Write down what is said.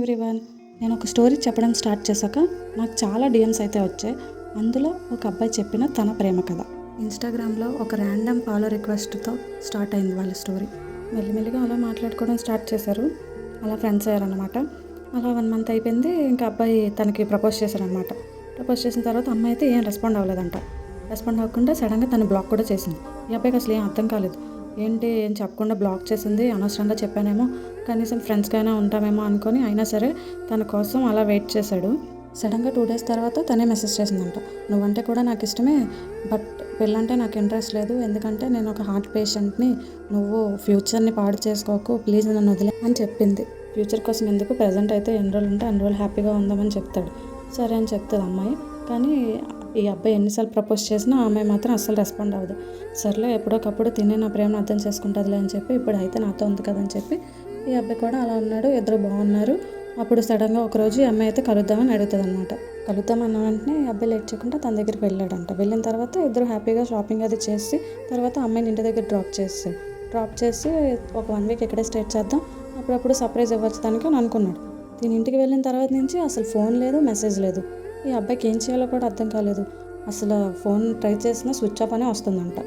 Everyone. నేను ఒక story చెప్పడం స్టార్ట్ చేశాక నాకు చాలా డిఎమ్స్ అయితే వచ్చాయి. అందులో ఒక అబ్బాయి చెప్పిన తన ప్రేమ కథ. ఇన్స్టాగ్రామ్లో ఒక ర్యాండమ్ ఫాలో రిక్వెస్ట్తో స్టార్ట్ అయింది వాళ్ళ స్టోరీ. మెల్లిమెల్లిగా అలా మాట్లాడుకోవడం స్టార్ట్ చేశారు. అలా ఫ్రెండ్స్ అయ్యారనమాట. అలా 1 మంత్ అయిపోయింది. ఇంకా అబ్బాయి తనకి ప్రపోజ్ చేశారనమాట. ప్రపోజ్ చేసిన తర్వాత అమ్మాయి అయితే ఏం రెస్పాండ్ అవ్వలేదంట. రెస్పాండ్ అవ్వకుండా సడన్గా తను బ్లాక్ కూడా చేసింది. ఈ అబ్బాయికి అసలు ఏం అర్థం కాలేదు. ఏంటి ఏం చెప్పకుండా బ్లాక్ చేసింది, అనవసరంగా చెప్పానేమో, కనీసం ఫ్రెండ్స్కైనా ఉంటామేమో అనుకొని అయినా సరే తన కోసం అలా వెయిట్ చేశాడు. సడన్గా 2 డేస్ తర్వాత తనే మెసేజ్ చేసిందంట. నువ్వంటే కూడా నాకు ఇష్టమే, బట్ పెళ్ళంటే నాకు ఇంట్రెస్ట్ లేదు, ఎందుకంటే నేను ఒక హార్ట్ పేషెంట్ని, నువ్వు ఫ్యూచర్ని పాడు చేసుకోకు, ప్లీజ్ నన్ను వదిలే అని చెప్పింది. ఫ్యూచర్ కోసం ఎందుకు, ప్రజెంట్ అయితే ఎన్ని రోజులు ఉంటే అన్ని రోజులు హ్యాపీగా ఉందామని చెప్తాడు. సరే అని చెప్తుంది అమ్మాయి. కానీ ఈ అబ్బాయి ఎన్నిసార్లు ప్రపోజ్ చేసినా ఆ అమ్మాయి మాత్రం అస్సలు రెస్పాండ్ అవ్వదు. సర్లే ఎప్పుడోకప్పుడు తినే నా ప్రేమను అర్థం చేసుకుంటుందిలే అని చెప్పి, ఇప్పుడు అయితే నాతో ఉంది కదని చెప్పి ఈ అబ్బాయి కూడా అలా ఉన్నాడు. ఇద్దరు బాగున్నారు. అప్పుడు సడన్గా ఒకరోజు ఈ అమ్మాయి అయితే కలుద్దామని అడుగుతుంది అనమాట. కలుద్దామన్న వెంటనే ఈ అబ్బాయి లేట్ చేయకుండా తన దగ్గరికి వెళ్ళాడంట. వెళ్ళిన తర్వాత ఇద్దరు హ్యాపీగా షాపింగ్ అది చేసి తర్వాత అమ్మాయిని ఇంటి దగ్గర డ్రాప్ చేసి ఒక 1 వీక్ ఇక్కడే స్టే చేద్దాం, అప్పుడప్పుడు సర్ప్రైజ్ ఇవ్వచ్చు దానికి అని అనుకున్నాడు. దీని ఇంటికి వెళ్ళిన తర్వాత నుంచి అసలు ఫోన్ లేదు, మెసేజ్ లేదు. ఈ అబ్బాయికి ఏం చేయాలో కూడా అర్థం కాలేదు. అసలు ఫోన్ ట్రై చేసినా స్విచ్ ఆఫ్ అనే వస్తుందంట.